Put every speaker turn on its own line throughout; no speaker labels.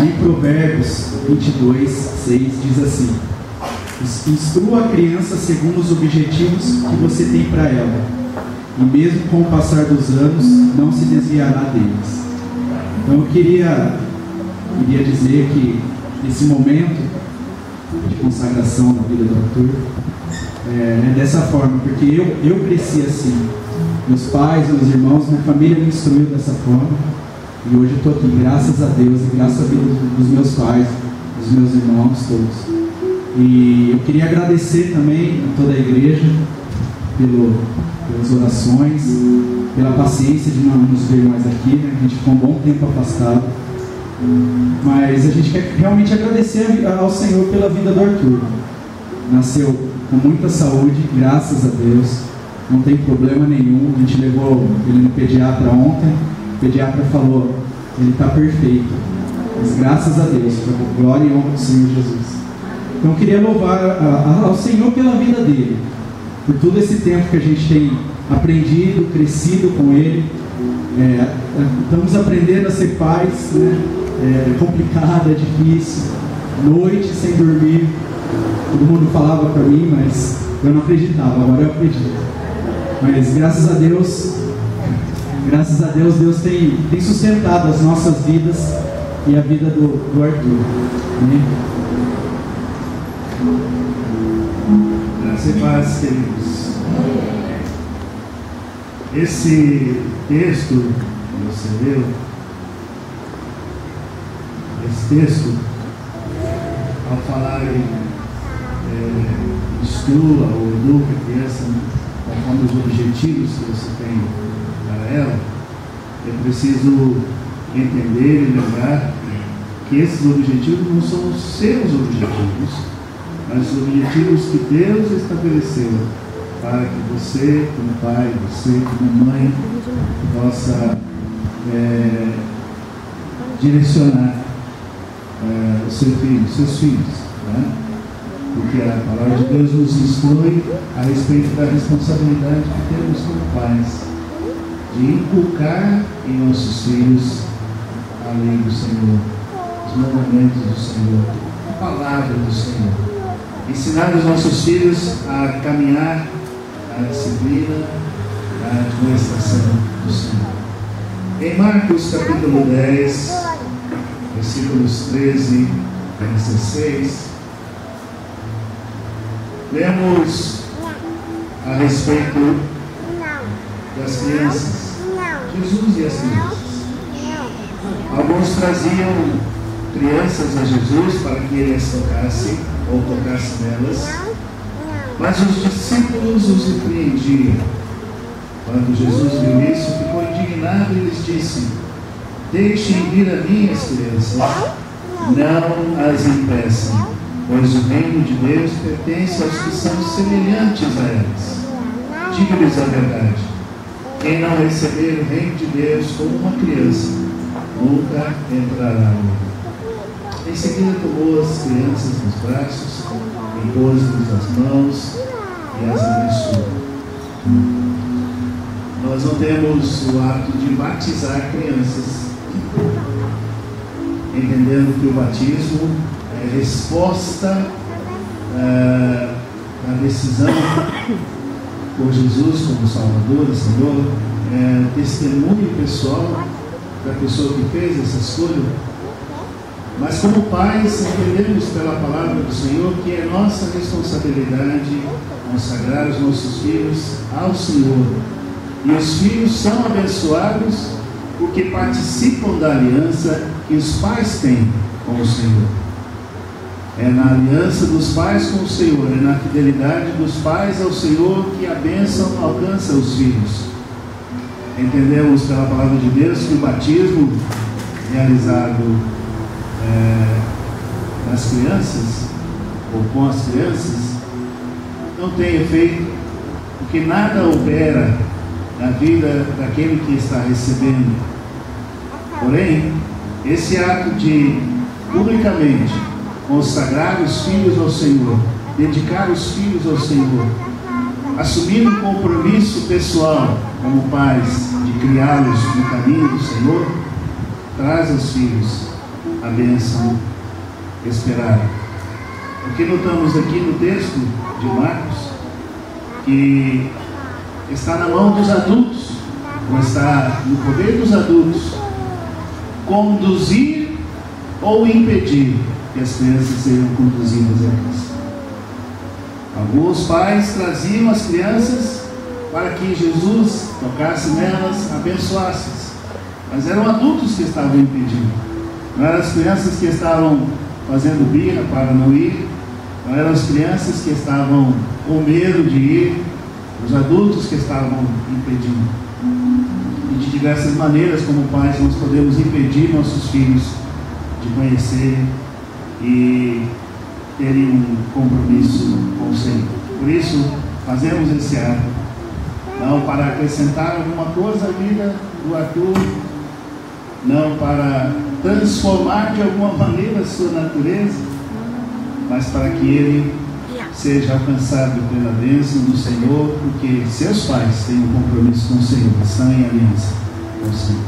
Lá em Provérbios 22:6 diz assim: instrua a criança segundo os objetivos que você tem para ela, e mesmo com o passar dos anos, não se desviará deles. Então eu queria dizer que esse momento de consagração na vida do Arthur é dessa forma, porque eu cresci assim. Meus pais, meus irmãos, minha família me instruiu dessa forma, e hoje eu estou aqui, graças a Deus e graças a Deus dos meus pais, dos meus irmãos todos. E eu queria agradecer também a toda a igreja pelas orações, pela paciência de não nos ver mais aqui, né? A gente ficou um bom tempo afastado, mas a gente quer realmente agradecer ao Senhor pela vida do Arthur. Nasceu com muita saúde, graças a Deus, não tem problema nenhum. A gente levou ele no pediatra ontem, o pediatra falou, ele está perfeito, mas graças a Deus, glória e honra ao Senhor Jesus. Então eu queria louvar ao Senhor pela vida dele, por todo esse tempo que a gente tem aprendido, crescido com ele. Estamos aprendendo a ser pais, né? É complicado, é difícil, noite sem dormir. Todo mundo falava para mim, mas eu não acreditava, agora eu acredito. Mas graças a Deus, Deus tem sustentado as nossas vidas e a vida do Arthur. Amém?
Graças e paz, queridos. Esse texto que você leu, esse texto, ao falar instrua ou educa a criança conforme os objetivos que você tem para ela, é preciso entender e lembrar que esses objetivos não são os seus objetivos, mas os objetivos que Deus estabeleceu para que você, como pai, você, como mãe, possa direcionar o seu filho, seus filhos, né? Porque a palavra de Deus nos instrui a respeito da responsabilidade que temos como pais de inculcar em nossos filhos a lei do Senhor, os mandamentos do Senhor, a palavra do Senhor. Ensinar os nossos filhos a caminhar na disciplina, na administração do Senhor. Em Marcos capítulo 10, versículos 13 a 16, lemos a respeito das crianças, Jesus e as crianças. Alguns traziam crianças a Jesus para que ele as tocasse ou tocasse nelas, mas os discípulos os repreendiam. Quando Jesus viu isso, ficou indignado e lhes disse: deixem vir a mim as crianças, não as impeçam, pois o reino de Deus pertence aos que são semelhantes a elas. Digo-lhes a verdade: quem não receber o reino de Deus como uma criança, nunca entrará nele. Em seguida tomou as crianças nos braços, impôs-lhes as mãos e as abençoou. Nós não temos o hábito de batizar crianças, entendendo que o batismo é resposta à decisão por Jesus como Salvador e Senhor, é testemunho pessoal da pessoa que fez essa escolha. Mas como pais, entendemos pela palavra do Senhor que é nossa responsabilidade consagrar os nossos filhos ao Senhor. E os filhos são abençoados porque participam da aliança que os pais têm com o Senhor. É na aliança dos pais com o Senhor, é na fidelidade dos pais ao Senhor que a bênção alcança os filhos. Entendemos pela palavra de Deus que o batismo realizado nas crianças ou com as crianças não tem efeito, porque nada opera na vida daquele que está recebendo. Porém, esse ato de publicamente consagrar os filhos ao Senhor, dedicar os filhos ao Senhor, assumindo um compromisso pessoal como pais de criá-los no caminho do Senhor, traz aos filhos a bênção esperada. O que notamos aqui no texto de Marcos, que está na mão dos adultos, ou está no poder dos adultos, conduzir ou impedir que as crianças sejam conduzidas a Cristo. Alguns pais traziam as crianças para que Jesus tocasse nelas, abençoasse, mas eram adultos que estavam impedindo. Não eram as crianças que estavam fazendo birra para não ir, não eram as crianças que estavam com medo de ir, os adultos que estavam impedindo. E de diversas maneiras, como pais, nós podemos impedir nossos filhos de conhecer e terem um compromisso com o Senhor. Por isso, fazemos esse ato, não para acrescentar alguma coisa à vida do Arthur, não para transformar de alguma maneira a sua natureza, mas para que ele seja alcançado pela bênção do Senhor, porque seus pais têm um compromisso com o Senhor, estão em aliança com o Senhor.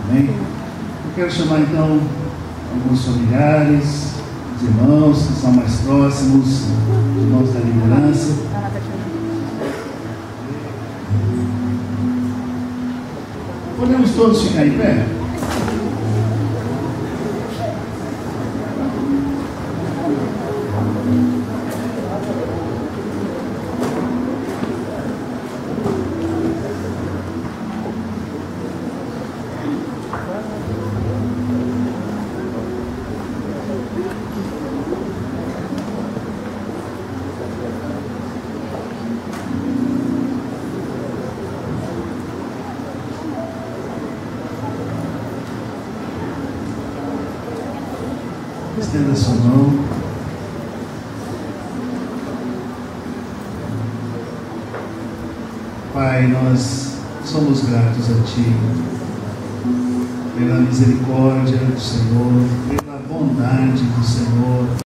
Amém? Eu quero chamar então alguns familiares, os irmãos que são mais próximos, os irmãos da liderança. Podemos todos ficar em pé? Estenda sua mão. Pai, nós somos gratos a Ti pela misericórdia do Senhor, pela bondade do Senhor.